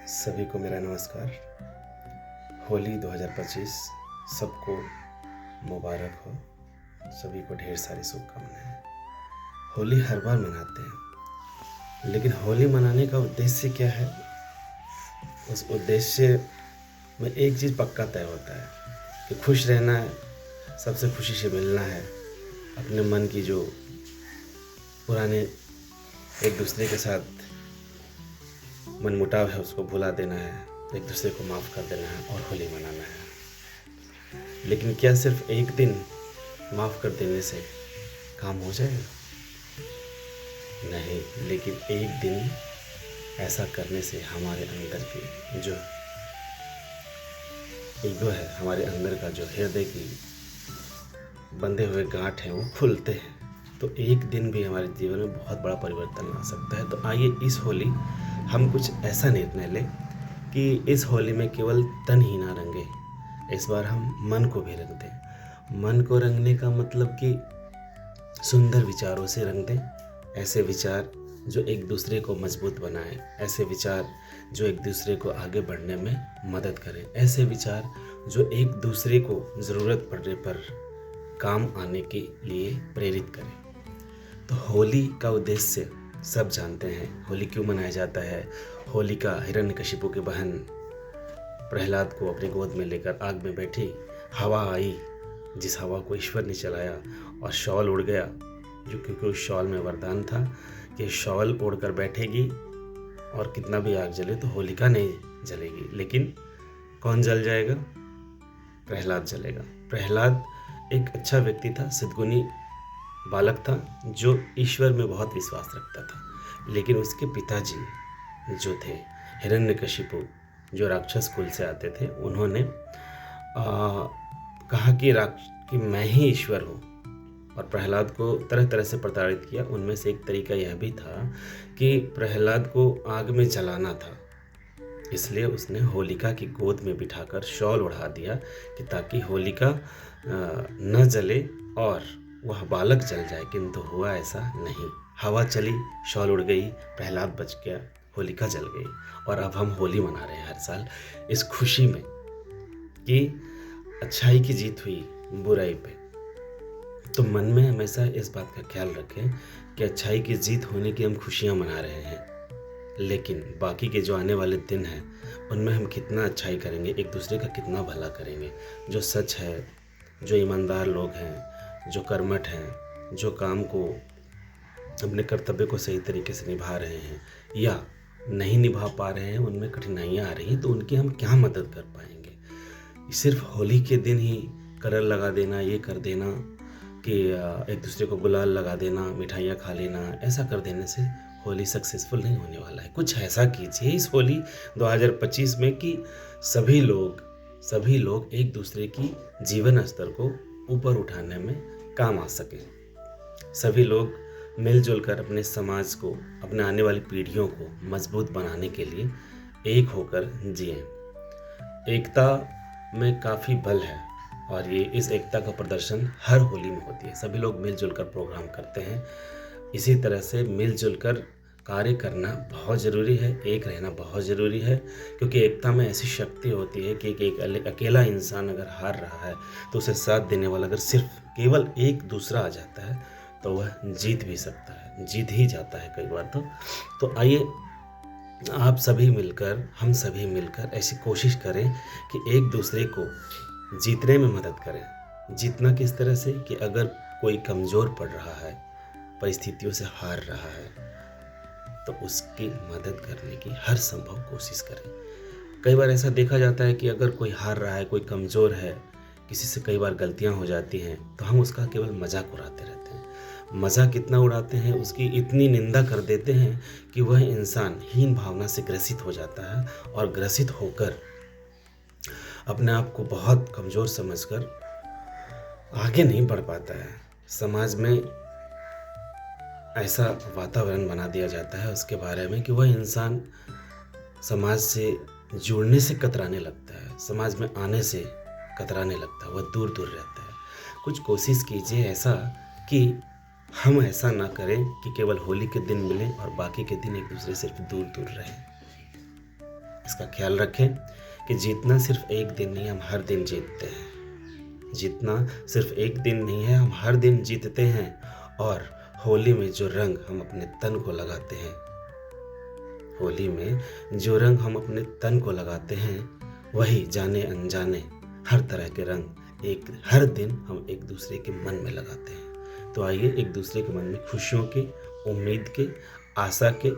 सभी को मेरा नमस्कार। होली 2025 सबको मुबारक हो। सभी को ढेर सारी शुभकामनाएं। होली हर बार मनाते हैं, लेकिन होली मनाने का उद्देश्य क्या है? उस उद्देश्य में एक चीज़ पक्का तय होता है कि खुश रहना है, सबसे खुशी से मिलना है, अपने मन की जो पुराने एक दूसरे के साथ मनमुटाव है उसको भुला देना है, एक दूसरे को माफ़ कर देना है और होली मनाना है। लेकिन क्या सिर्फ एक दिन माफ़ कर देने से काम हो जाएगा? नहीं, लेकिन एक दिन ऐसा करने से हमारे अंदर की जो ईगो है, हमारे अंदर का जो हृदय की बंधे हुए गांठ हैं वो खुलते हैं। तो एक दिन भी हमारे जीवन में बहुत बड़ा परिवर्तन ला सकता है। तो आइए इस होली हम कुछ ऐसा निर्णय लें कि इस होली में केवल तन ही ना रंगे, इस बार हम मन को भी रंग दें। मन को रंगने का मतलब कि सुंदर विचारों से रंग दें, ऐसे विचार जो एक दूसरे को मजबूत बनाएं, ऐसे विचार जो एक दूसरे को आगे बढ़ने में मदद करें, ऐसे विचार जो एक दूसरे को ज़रूरत पड़ने पर काम आने के लिए प्रेरित करें। तो होली का उद्देश्य सब जानते हैं। होली क्यों मनाया जाता है? होली का हिरण्यकशिपु की बहन प्रहलाद को अपनी गोद में लेकर आग में बैठी, हवा आई, जिस हवा को ईश्वर ने चलाया और शॉल उड़ गया, जो क्योंकि उस शॉल में वरदान था कि शॉल ओढ़कर बैठेगी और कितना भी आग जले तो होलिका नहीं जलेगी, लेकिन कौन जल जाएगा? प्रहलाद जलेगा। प्रहलाद एक अच्छा व्यक्ति था, सद्गुणी बालक था जो ईश्वर में बहुत विश्वास रखता था। लेकिन उसके पिताजी जो थे हिरण्यकशिपु, जो राक्षस कुल से आते थे, उन्होंने कहा कि मैं ही ईश्वर हूँ और प्रहलाद को तरह तरह से प्रताड़ित किया। उनमें से एक तरीका यह भी था कि प्रहलाद को आग में जलाना था, इसलिए उसने होलिका की गोद में बिठाकर शॉल उड़ा दिया कि ताकि होलिका न जले और वह बालक जल जाए। किंतु हुआ ऐसा नहीं। हवा चली, शॉल उड़ गई, प्रहलाद बच गया, होलिका जल गई। और अब हम होली मना रहे हैं हर साल इस खुशी में कि अच्छाई की जीत हुई बुराई पे। तो मन में हमेशा इस बात का ख्याल रखें कि अच्छाई की जीत होने की हम खुशियाँ मना रहे हैं, लेकिन बाकी के जो आने वाले दिन हैं उनमें हम कितना अच्छाई करेंगे, एक दूसरे का कितना भला करेंगे। जो सच है, जो ईमानदार लोग हैं, जो कर्मठ हैं, जो काम को अपने कर्तव्य को सही तरीके से निभा रहे हैं या नहीं निभा पा रहे हैं, उनमें कठिनाइयाँ आ रही हैं, तो उनकी हम क्या मदद कर पाएंगे? सिर्फ होली के दिन ही कलर लगा देना, ये कर देना कि एक दूसरे को गुलाल लगा देना, मिठाइयाँ खा लेना, ऐसा कर देने से होली सक्सेसफुल नहीं होने वाला है। कुछ ऐसा कीजिए इस होली 2025 में कि सभी लोग एक दूसरे की जीवन स्तर को ऊपर उठाने में काम आ सके। सभी लोग मिलजुल कर अपने समाज को, अपने आने वाली पीढ़ियों को मजबूत बनाने के लिए एक होकर जिएं। एकता में काफ़ी बल है और ये इस एकता का प्रदर्शन हर होली में होती है। सभी लोग मिलजुल कर प्रोग्राम करते हैं। इसी तरह से मिलजुल कर कार्य करना बहुत ज़रूरी है, एक रहना बहुत ज़रूरी है, क्योंकि एकता में ऐसी शक्ति होती है कि एक अकेला इंसान अगर हार रहा है तो उसे साथ देने वाला अगर सिर्फ केवल एक दूसरा आ जाता है तो वह जीत भी सकता है, जीत ही जाता है कई बार। तो आइए आप सभी मिलकर, हम सभी मिलकर ऐसी कोशिश करें कि एक दूसरे को जीतने में मदद करें। जीतना किस तरह से कि अगर कोई कमज़ोर पड़ रहा है, परिस्थितियों से हार रहा है, तो उसकी मदद करने की हर संभव कोशिश करें। कई बार ऐसा देखा जाता है कि अगर कोई हार रहा है, कोई कमज़ोर है, किसी से कई बार गलतियां हो जाती हैं, तो हम उसका केवल मजाक उड़ाते रहते हैं। मजाक कितना उड़ाते हैं, उसकी इतनी निंदा कर देते हैं कि वह इंसान हीन भावना से ग्रसित हो जाता है और ग्रसित होकर अपने आप को बहुत कमज़ोर समझकर आगे नहीं बढ़ पाता है। समाज में ऐसा वातावरण बना दिया जाता है उसके बारे में कि वह इंसान समाज से जुड़ने से कतराने लगता है, समाज में आने से कतराने लगता है, वह दूर दूर रहता है। कुछ कोशिश कीजिए ऐसा कि हम ऐसा ना करें कि केवल होली के दिन मिलें और बाकी के दिन एक दूसरे से दूर दूर रहें। इसका ख्याल रखें कि जीतना सिर्फ एक दिन नहीं, हम हर दिन जीतते हैं। जीतना सिर्फ एक दिन नहीं है, हम हर दिन जीतते हैं। और होली में जो रंग हम अपने तन को लगाते हैं, होली में जो रंग हम अपने तन को लगाते हैं, वही जाने अनजाने हर तरह के रंग हर दिन हम एक दूसरे के मन में लगाते हैं। तो आइए एक दूसरे के मन में खुशियों के, उम्मीद के, आशा के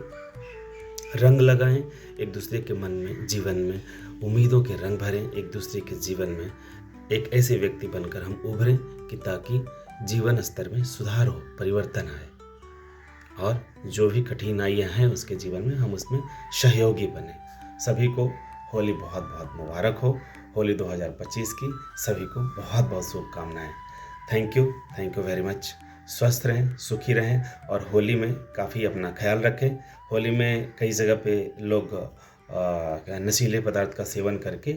रंग लगाएं। एक दूसरे के मन में, जीवन में उम्मीदों के रंग भरें। एक दूसरे के जीवन में एक ऐसे व्यक्ति बनकर हम उभरें कि ताकि जीवन स्तर में सुधार हो, परिवर्तन आए, और जो भी कठिनाइयाँ हैं उसके जीवन में हम उसमें सहयोगी बने। सभी को होली बहुत बहुत मुबारक हो। होली 2025 की सभी को बहुत बहुत शुभकामनाएं। Thank you very much. स्वस्थ रहें, सुखी रहें और होली में काफ़ी अपना ख्याल रखें। होली में कई जगह पे लोग नशीले पदार्थ का सेवन करके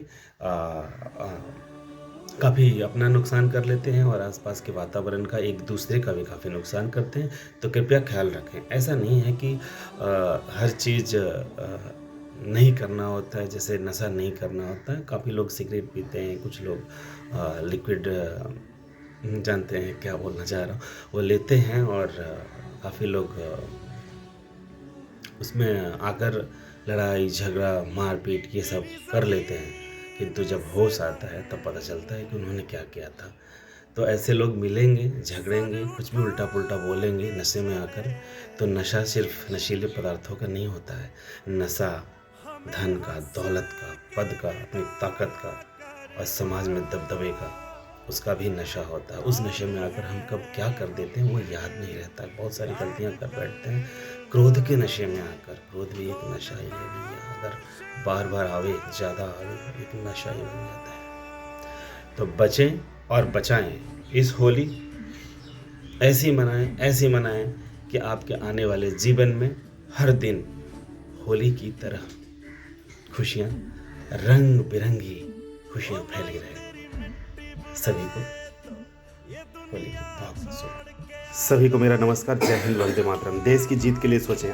काफ़ी अपना नुकसान कर लेते हैं और आसपास के वातावरण का, एक दूसरे का भी काफ़ी नुकसान करते हैं। तो कृपया ख्याल रखें। ऐसा नहीं है कि हर चीज़ नहीं करना होता है, जैसे नशा नहीं करना होता है। काफ़ी लोग सिगरेट पीते हैं, कुछ लोग लिक्विड जानते हैं क्या बोलना चाह रहा हूँ, वो लेते हैं और काफ़ी लोग उसमें आकर लड़ाई झगड़ा मारपीट ये सब कर लेते हैं। किंतु जब होश आता है तब पता चलता है कि उन्होंने क्या किया था। तो ऐसे लोग मिलेंगे, झगड़ेंगे, कुछ भी उल्टा पुल्टा बोलेंगे नशे में आकर। तो नशा सिर्फ नशीले पदार्थों का नहीं होता है। नशा धन का, दौलत का, पद का, अपनी ताकत का और समाज में दबदबे का, उसका भी नशा होता है। उस नशे में आकर हम कब क्या कर देते हैं वो याद नहीं रहता। बहुत सारी गलतियां कर बैठते हैं क्रोध के नशे में आकर। क्रोध भी एक नशा ही है भैया, अगर बार बार आवे, ज़्यादा आवे, एक नशा ही बन जाता है। तो बचें और बचाएं। इस होली ऐसी मनाएं कि आपके आने वाले जीवन में हर दिन होली की तरह खुशियाँ, रंग बिरंगी खुशियाँ फैली रहे। सभी को होली की बहुत शुभकामनाएं। सभी को मेरा नमस्कार। जय हिंद, वंदे मातरम। देश की जीत के लिए सोचें।